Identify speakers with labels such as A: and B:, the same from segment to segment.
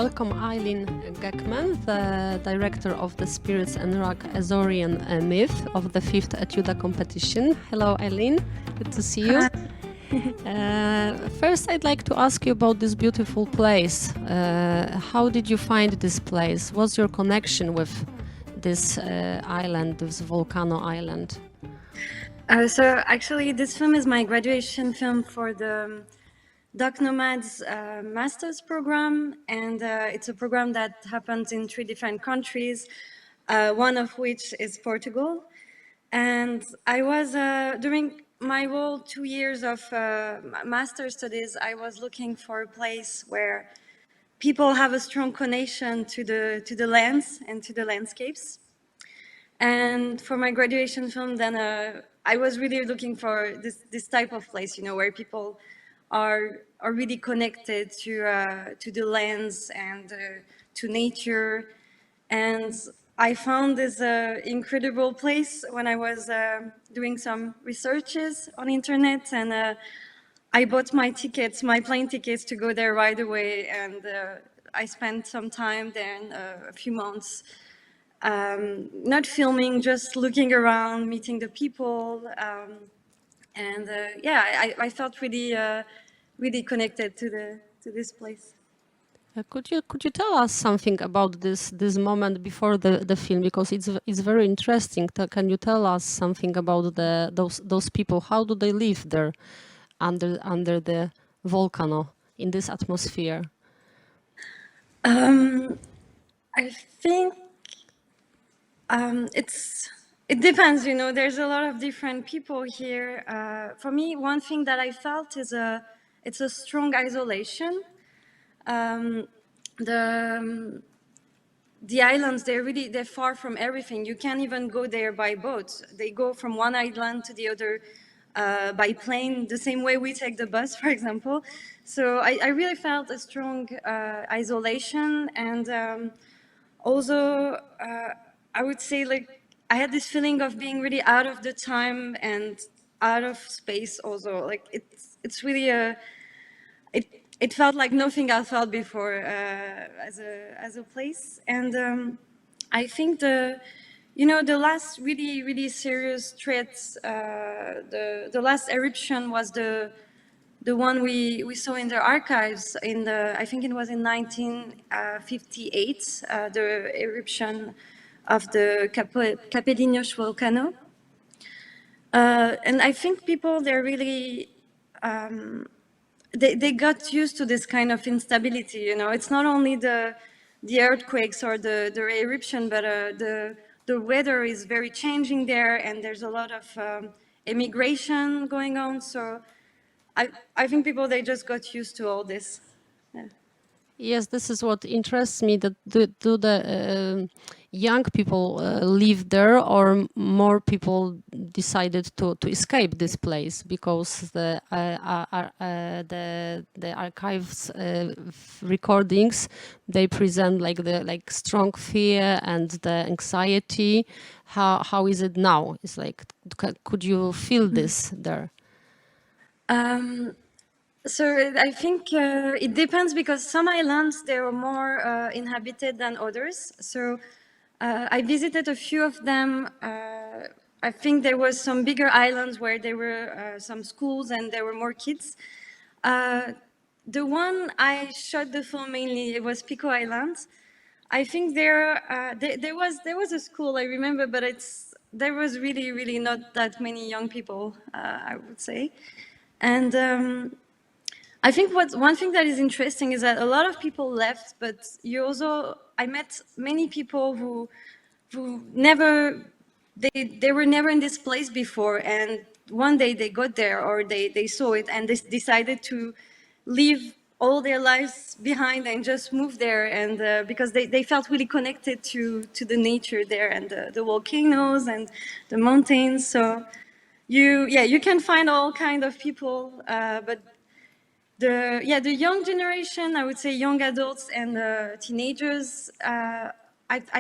A: welcome Aylin Gökmen, the director of the Spirits and Rock Azorean Myth of the 5th ETIUDA competition. Hello, Aylin. Good to see you. First, I'd like to ask you about this beautiful place. How did you find this place? What's your connection with this island, this volcano island?
B: So actually, this film is my graduation film for the Doc Nomads master's program, and it's a program that happens in 3 different countries, one of which is Portugal. And I was, during my whole 2 years of master's studies, I was looking for a place where people have a strong connection to the lands and to the landscapes. And for my graduation film, then I was really looking for this type of place, you know, where people are really connected to the lands and to nature. And I found this incredible place when I was doing some researches on internet, and I bought my tickets, my plane tickets to go there right away, and I spent some time there, in, a few months, not filming, just looking around, meeting the people, and yeah, I felt really, really connected to this place.
A: Could you tell us something about this moment before the film, because it's very interesting. Can you tell us something about those people? How do they live there under the volcano in this atmosphere?
B: I think it depends, you know. There's a lot of different people here. For me, one thing that I felt is it's a strong isolation. The islands, they're far from everything. You can't even go there by boat. They go from one island to the other by plane, the same way we take the bus, for example. So I really felt a strong isolation, and also I would say, like, I had this feeling of being really out of the time and out of space also. Like, it's really it felt like nothing I felt before as a place. And I think the last really serious threats, the last eruption was the one we saw in the archives I think it was in 1958, the eruption of the Capelinos volcano. And I think people, they're really they got used to this kind of instability, you know. It's not only the earthquakes or the eruption, but the weather is very changing there, and there's a lot of immigration going on. So I think people, they just got used to all this. Yeah.
A: Yes, this is what interests me. That do the young people live there, or more people decided to escape this place because the archives recordings, they present like strong fear and the anxiety. How is it now? It's like, could you feel this there?
B: So I think it depends, because some islands, they were more inhabited than others. So I visited a few of them. I think there was some bigger islands where there were some schools and there were more kids. The one I shot the film mainly, it was Pico Island. I think there was a school, I remember, but there was really not that many young people, I would say. And I think one thing that is interesting is that a lot of people left, but I met many people who never, they were never in this place before, and one day they got there, or they saw it, and they decided to leave all their lives behind and just move there, and because they felt really connected to the nature there, and the volcanoes and the mountains. So you can find all kind of people, but the young generation, I would say young adults and teenagers, I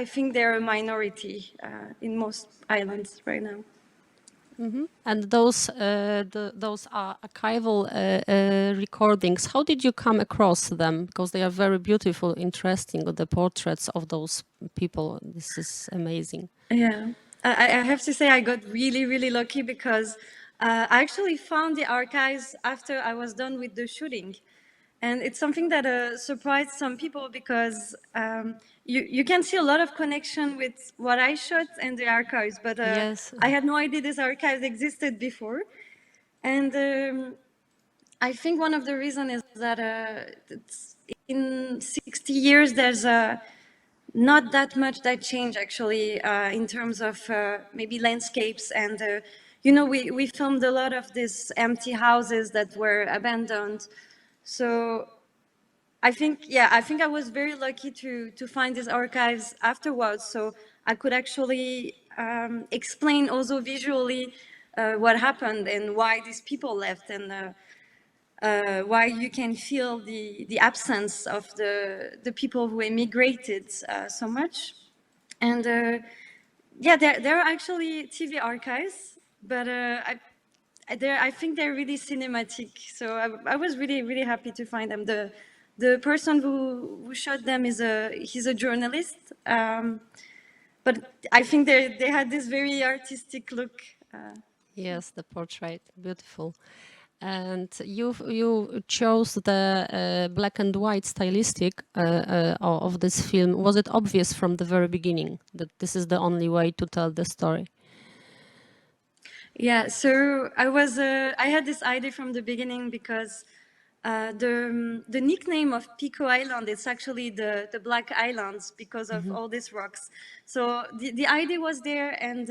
B: think they're a minority in most islands right now.
A: And those are archival recordings. How did you come across them? Because they are very beautiful, interesting. The portraits of those people. This is amazing.
B: Yeah, I have to say I got really, really lucky because I actually found the archives after I was done with the shooting. And it's something that surprised some people because you can see a lot of connection with what I shot and the archives, but
A: Yes.
B: I had no idea these archives existed before. And I think one of the reasons is that it's in 60 years, there's not that much that changed actually in terms of maybe landscapes. And, you know, we filmed a lot of these empty houses that were abandoned. So I think, yeah, I think I was very lucky to find these archives afterwards. So I could actually explain also visually what happened and why these people left and why you can feel the absence of the people who emigrated so much. And yeah, there are actually TV archives, but I think they're really cinematic. So I was really, really happy to find them. The person who shot them he's a journalist, but I think they had this very artistic look.
A: Yes, the portrait, beautiful. And you chose the black and white stylistic of this film. Was it obvious from the very beginning that this is the only way to tell the story?
B: Yeah, so I had this idea from the beginning because the nickname of Pico Island is actually the Black Islands because of all these rocks. So the idea was there, and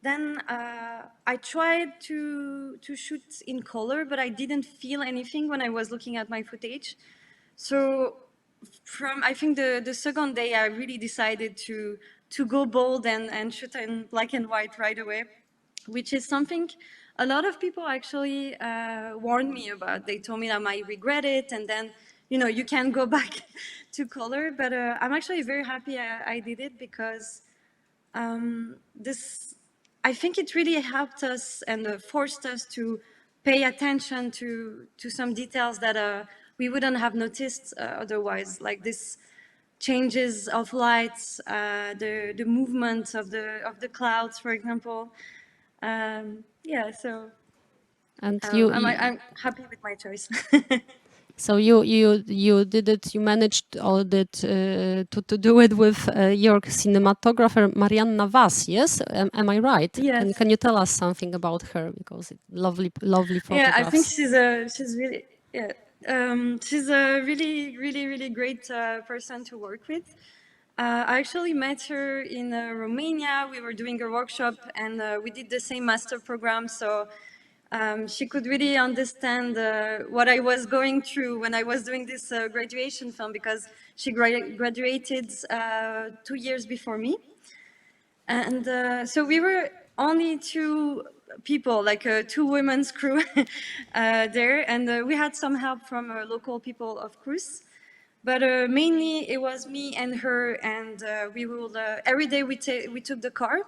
B: then I tried to shoot in color, but I didn't feel anything when I was looking at my footage. So from I think the second day, I really decided to go bold and shoot in black and white right away, which is something a lot of people actually warned me about. They told me I might regret it, and then you can go back to color. But I'm actually very happy I did it because this I think it really helped us and forced us to pay attention to some details that we wouldn't have noticed otherwise, like this changes of lights, the movement of the clouds, for example. Yeah, so
A: And
B: I'm happy with my choice.
A: so you did it. You managed all that to do it with your cinematographer Marianna Vaz. Yes, am I right?
B: Yes.
A: Can you tell us something about her, because lovely photographs.
B: Yeah, I think she's really yeah. She's a really great person to work with. I actually met her in Romania. We were doing a workshop and we did the same master program. So she could really understand what I was going through when I was doing this graduation film, because she graduated 2 years before me. And so we were only two people, like a two women's crew there. And we had some help from local people, of course. But mainly it was me and her. And we will, every day we took the car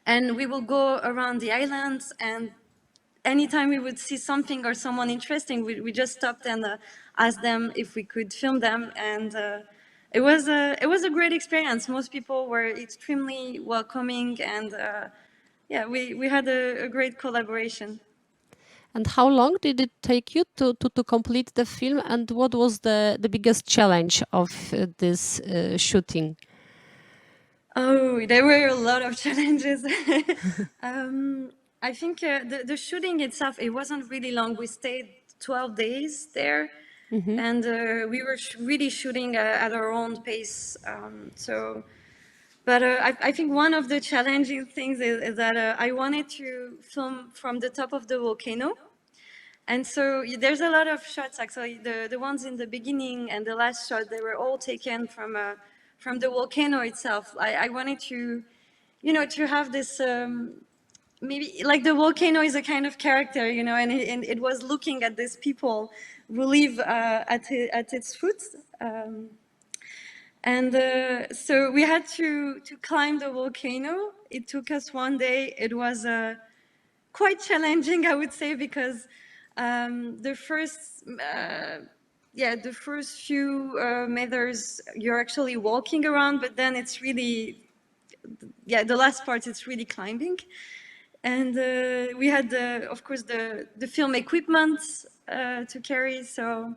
B: and we will go around the islands, and anytime we would see something or someone interesting, we just stopped and asked them if we could film them. And it was a great experience. Most people were extremely welcoming, and yeah, we had a great collaboration.
A: And how long did it take you to complete the film? And what was the biggest challenge of this shooting?
B: Oh, there were a lot of challenges. I think the shooting itself, it wasn't really long. We stayed 12 days there, and we were really shooting at our own pace. But I think one of the challenging things is that I wanted to film from the top of the volcano. And so there's a lot of shots, actually. The ones in the beginning and the last shot, they were all taken from the volcano itself. I wanted to have this, maybe like the volcano is a kind of character, and it was looking at these people who live at its foot. And so we had to climb the volcano. It took us one day. It was quite challenging, I would say, because the first few meters you're actually walking around, but then it's really, the last part it's really climbing. And we had, of course, the film equipment to carry. So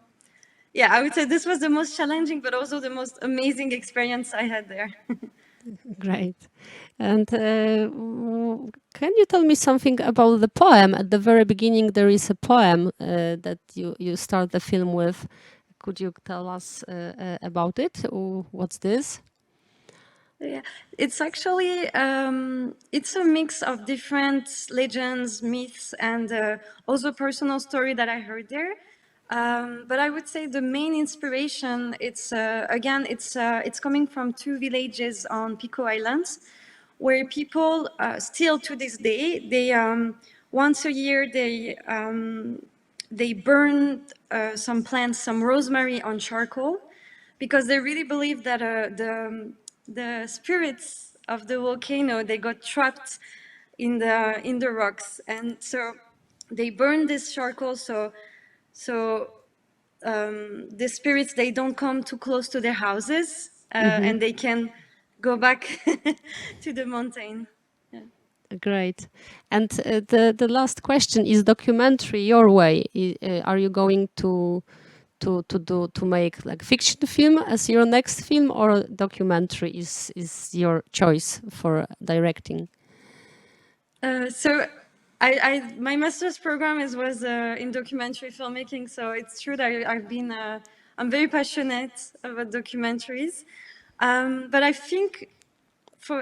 B: yeah, I would say this was the most challenging, but also the most amazing experience I had there.
A: Great. And can you tell me something about the poem? At the very beginning, there is a poem that you start the film with. Could you tell us about it? What's this?
B: Yeah, it's actually it's a mix of different legends, myths, and also personal story that I heard there. But I would say the main inspiration, it's coming from two villages on Pico Islands, where people still to this day, they once a year they burn some plants, some rosemary on charcoal, because they really believe that the spirits of the volcano, they got trapped in the rocks, and so they burn this charcoal so the spirits, they don't come too close to their houses, and they can go back to the mountain. Yeah.
A: Great. And the last question is documentary your way. Are you going to make like fiction film as your next film, or documentary is your choice for directing?
B: So my master's program was in documentary filmmaking, so it's true that I'm very passionate about documentaries, but I think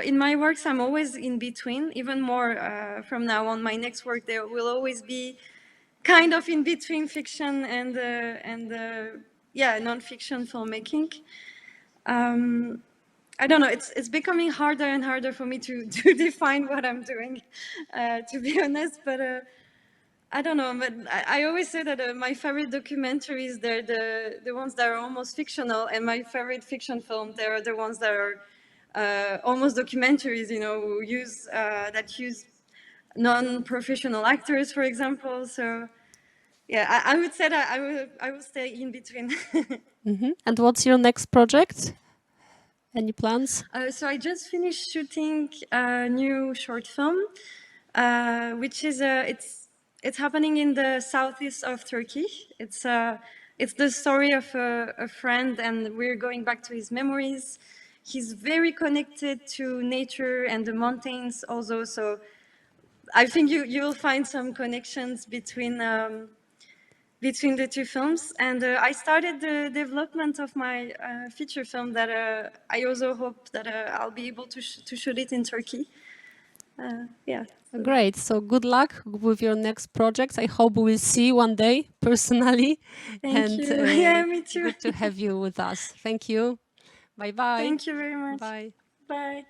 B: in my works I'm always in between. Even more from now on, my next work there will always be kind of in between fiction and non-fiction filmmaking. I don't know. It's becoming harder and harder for me to define what I'm doing, to be honest. But I don't know. But I always say that my favorite documentaries, they're the ones that are almost fictional, and my favorite fiction film, they're the ones that are almost documentaries. You know, that use non-professional actors, for example. So yeah, I would say that I will stay in between.
A: And what's your next project? Any plans?
B: So I just finished shooting a new short film, which is it's happening in the southeast of Turkey. It's the story of a friend, and we're going back to his memories. He's very connected to nature and the mountains also. So I think you will find some connections between the two films, and I started the development of my feature film that I also hope that I'll be able to shoot it in Turkey. Yeah.
A: Great. So good luck with your next projects. I hope we'll see one day personally.
B: Thank you. Yeah, me too.
A: Good to have you with us. Thank you. Bye bye.
B: Thank you very much.
A: Bye.
B: Bye.